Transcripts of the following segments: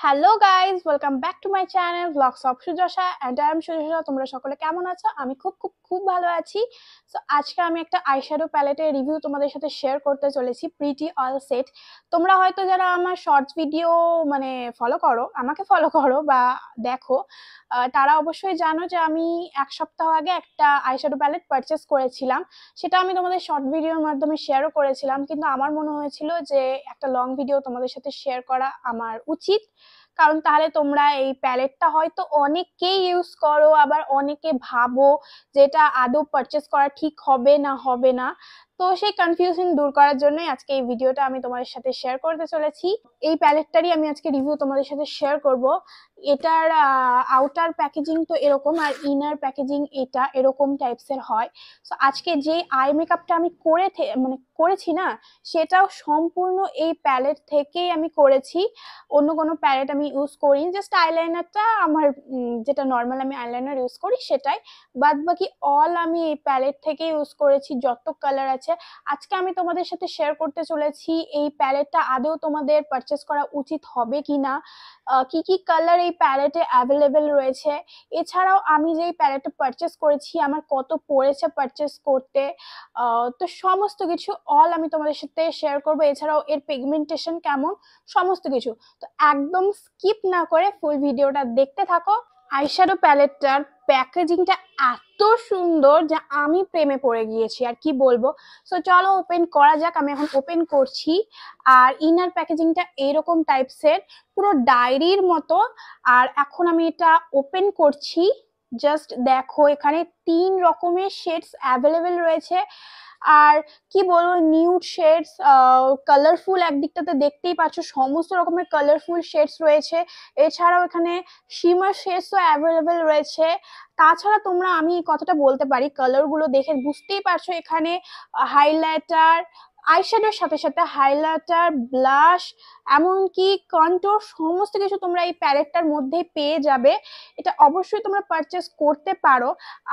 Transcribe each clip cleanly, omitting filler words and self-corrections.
Hello guys, welcome back to my channel vlogs of Sujasha and I am Sujasha. তোমরা সকলে কেমন আছো? আমি খুব খুব খুব ভালো আছি। সো আজকে আমি একটা আইশ্যাডো প্যালেটের রিভিউ তোমাদের সাথে শেয়ার করতে চলেছি, প্রিটি অল সেট। তোমরা হয়তো যারা আমার শর্টস ভিডিও মানে আমাকে ফলো করো বা দেখো, তারা অবশ্যই জানো যে আমি এক সপ্তাহ আগে একটা আইশ্যাডো প্যালেট পারচেস করেছিলাম। সেটা আমি তোমাদের শর্ট ভিডিওর মাধ্যমে শেয়ারও করেছিলাম, কিন্তু আমার মনে হয়েছিল যে একটা লং ভিডিও তোমাদের সাথে শেয়ার করা আমার উচিত। কারণ তাহলে তোমরা এই প্যালেটটা হয়তো অনেকেই ইউজ করো, আবার অনেকে ভাবো যে এটা আদৌ পারচেস করা ঠিক হবে না হবে না। তো সেই কনফিউশন দূর করার জন্যই আজকে এই ভিডিওটা আমি তোমাদের সাথে শেয়ার করতে চলেছি। এই প্যালেটটারই আমি আজকে রিভিউ তোমাদের সাথে শেয়ার করব। এটার আউটার প্যাকেজিং তো এরকম, আর ইনার প্যাকেজিং এটা এরকম টাইপসের হয়। তো আজকে যে আই মেকআপটা আমি করেছি না, সেটাও সম্পূর্ণ এই প্যালেট থেকেই আমি করেছি। অন্য কোনো প্যালেট আমি ইউজ করিনি, জাস্ট আইলাইনারটা আমার যেটা নর্মাল আমি আইলাইনার ইউজ করি সেটাই। বাদ বাকি অল আমি এই প্যালেট থেকে ইউজ করেছি, যত কালার আছে। আজকে আমি তোমাদের সাথে শেয়ার করতে চলেছি এই প্যালেটটা আদৌ তোমাদের পারচেস করা উচিত হবে কিনা, কি কি কালার এই প্যালেটে অ্যাভেলেবেল রয়েছে। এছাড়াও আমি যেই প্যালেটটা পারচেস করেছি আমার কত পড়েছে পারচেস করতে, তো সমস্ত কিছু অল আমি তোমাদের সাথে শেয়ার করবো। এছাড়াও এর পিগমেন্টেশন কেমন, সমস্ত কিছু। তো একদম স্কিপ না করে ফুল ভিডিওটা দেখতে থাকো। আইশ্যাডো প্যালেটটার প্যাকেজিংটা এত সুন্দর যে আমি প্রেমে পড়ে গিয়েছি, আর কি বলবো। সো চলো ওপেন করা যাক। আমি এখন ওপেন করছি। আর ইনার প্যাকেজিংটা এইরকম টাইপসের, পুরো ডায়েরির মতো। আর এখন আমি এটা ওপেন করছি। জাস্ট দেখো, এখানে 3 রকমের শেডস অ্যাভেলেবেল রয়েছে। আর কি বলবো, নিউড শেডস, কালারফুল, একদিকটাতে দেখতেই পাচ্ছ সমস্ত রকমের কালারফুল শেডস রয়েছে। এছাড়াও এখানে শিমার শেডসও অ্যাভেলেবেল রয়েছে। তাছাড়া তোমরা, আমি এই কথাটা বলতে পারি, কালারগুলো দেখে বুঝতেই পারছো এখানে হাইলাইটার, আইশ্যাডোর সাথে সাথে হাইলাইটার, ব্লাশ, এমনকি কন্ট্যুর, সমস্ত কিছু তোমরা এই প্যালেটটার মধ্যেই পেয়ে যাবে। এটা অবশ্যই তোমরা পারচেস করতে পারো।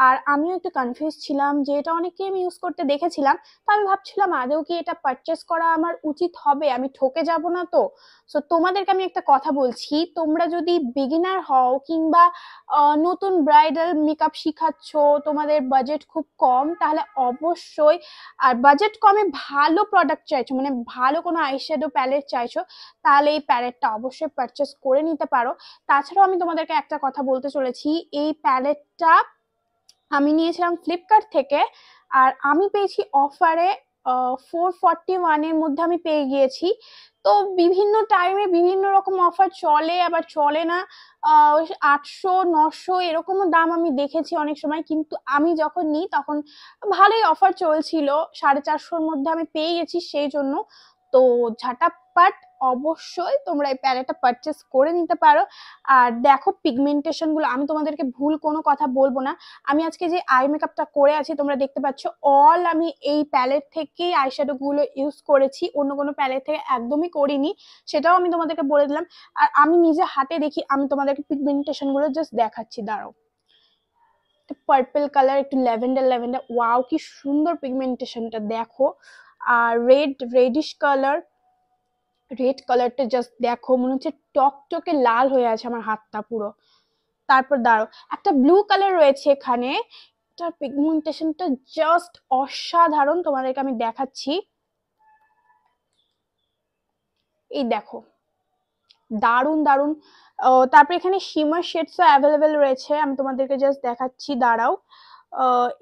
আর আমিও একটু কনফিউজ ছিলাম যে এটা অনেকেই আমি ইউজ করতে দেখেছিলাম, তো আমি ভাবছিলাম আদৌ কি এটা পারচেস করা আমার উচিত হবে, আমি ঠকে যাব না তো। সো তোমাদেরকে আমি একটা কথা বলছি, তোমরা যদি বিগিনার হও কিংবা নতুন ব্রাইডাল মেকআপ শিখাচ্ছ, তোমাদের বাজেট খুব কম, তাহলে অবশ্যই, আর বাজেট কমে ভালো প্রোডাক্ট চাইছো, মানে ভালো কোনো আইশ্যাডো প্যালেট চাইছো, তাহলে এই প্যালেটটা অবশ্যই পারচেস করে নিতে পারো। তাছাড়াও আমি তোমাদেরকে একটা কথা বলতে চলেছি, এই প্যালেটটা আমি নিয়েছিলাম ফ্লিপকার্ট থেকে, আর আমি পেয়েছি অফারে 441-এর মধ্যে আমি পেয়ে গিয়েছি। তো বিভিন্ন টাইমে বিভিন্ন রকম অফার চলে, আবার চলে না। 800-900 এরকমও দাম আমি দেখেছি অনেক সময়, কিন্তু আমি যখন নিই তখন ভালোই অফার চলছিল, 450-র মধ্যে আমি পেয়ে গেছি, সেই জন্য। তো ঝাটাপাট অবশ্যই তোমরা এই প্যালেটটা পারচেস করে নিতে পারো। আর দেখো পিগমেন্টেশন গুলো, আমি তোমাদেরকে ভুল কোনো কথা বলবো না। আমি আজকে যে আই মেকআপটা করে আছি তোমরা দেখতে পাচ্ছ, অল আমি এই প্যালেট থেকেই আইশ্যাডো গুলো ইউজ করেছি, অন্য কোনো প্যালেট থেকে একদমই করিনি, সেটাও আমি তোমাদেরকে বলে দিলাম। আর আমি নিজে হাতে দেখি, আমি তোমাদেরকে পিগমেন্টেশন গুলো জাস্ট দেখাচ্ছি, দাঁড়াও। পার্পল কালার, একটু ল্যাভেন্ডার ল্যাভেন্ডার, ওয়াও কি সুন্দর পিগমেন্টেশনটা দেখো। আর রেডিশ কালার, রেড কালারটা জাস্ট দেখো, মনে হচ্ছে টকটকে লাল হয়ে আছে আমার হাতটা পুরো। তারপর দাঁড়ো, একটা ব্লু কালার রয়েছে এখানে, এটার পিগমেন্টেশনটা জাস্ট অসাধারণ, তোমাদেরকে আমি দেখাচ্ছি। এই দেখো, দারুণ দারুণ। তারপর এখানে শিমার শেডস অ্যাভেলেবেল রয়েছে, আমি তোমাদেরকে জাস্ট দেখাচ্ছি, দাঁড়াও।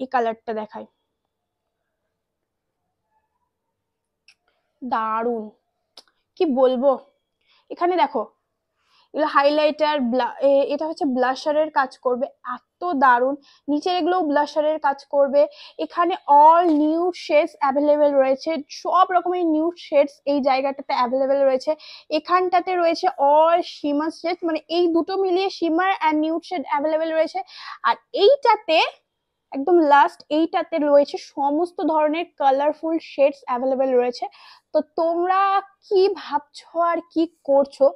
এই কালারটা দেখাই, দারুণ, কি বলবো। এখানে দেখো, এগুলো হাইলাইটার, এটা হচ্ছে ব্লাশারের কাজ করবে, এত দারুণ। নিচের এগুলো ব্লাশারের কাজ করবে। এখানে অল নিউড শেডস অ্যাভেলেবেল রয়েছে, সব রকমের নিউড শেডস এই জায়গাটাতে অ্যাভেলেবেল রয়েছে। এখানটাতে রয়েছে অল শিমার শেডস, মানে এই দুটো মিলিয়ে shimmer and nude shade available রয়েছে। আর এইটাতে, একদম লাস্ট এইটাতে রয়েছে সমস্ত ধরনের কালারফুল শেডস অ্যাভেলেবেল রয়েছে। তো তোমরা কি ভাবছো আর কি করছো,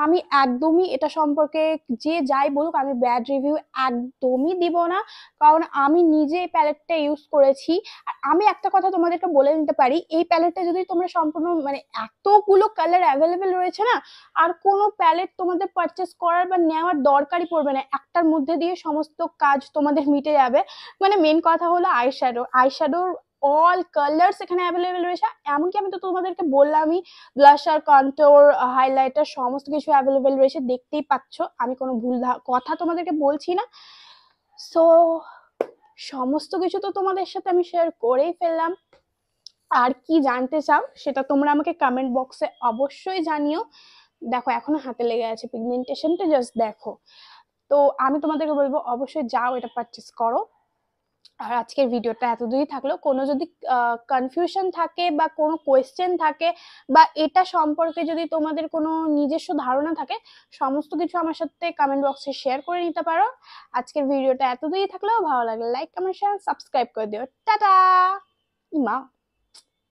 আমি একদমই এটা সম্পর্কে যে যাই বলুক আমি ব্যাড রিভিউ একদমই দিব না, কারণ আমি নিজে এই প্যালেটটা ইউজ করেছি। আর আমি একটা কথা তোমাদেরকে বলে নিতে পারি, এই প্যালেটটা যদি তোমরা সম্পূর্ণ মানে এতগুলো কালার অ্যাভেলেবেল রয়েছে না, আর কোনো প্যালেট তোমাদের পারচেস করার বা নেওয়ার দরকারই পড়বে না, একটার মধ্যে দিয়ে সমস্ত কাজ তোমাদের মিটে যাবে। মানে মেন কথা হলো আইশ্যাডোর অল কালার্স এখানে অ্যাভেলেবেল রয়েছে। এমনকি আমি তো তোমাদেরকে বললামই, ব্লাশার, কন্ট্যুর, হাইলাইটার সমস্ত কিছু অ্যাভেলেবেল রয়েছে, দেখতেই পাচ্ছ আমি কোনো ভুল কথা তোমাদেরকে বলছি না। সো সমস্ত কিছু তো তোমাদের সাথে আমি শেয়ার করেই ফেললাম। আর কি জানতে চাও সেটা তোমরা আমাকে কমেন্ট বক্সে অবশ্যই জানিও। দেখো এখনো হাতে লেগে আছে, পিগমেন্টেশনটা জাস্ট দেখো। তো আমি তোমাদেরকে বলবো অবশ্যই যাও এটা পারচেস করো। আর আজকের ভিডিওটা এতদূরই থাকলো। কোনো যদি কনফিউশন থাকে বা কোনো কোয়েশ্চেন থাকে বা এটা সম্পর্কে যদি তোমাদের কোনো নিজস্ব ধারণা থাকে, সমস্ত কিছু আমার সাথে কমেন্ট বক্সে শেয়ার করে নিতে পারো। আজকের ভিডিওটা এতদূরই থাকলেও ভালো লাগলে লাইক, কমেন্ট, শেয়ার, সাবস্ক্রাইব করে দিও। টাটা। ইমা।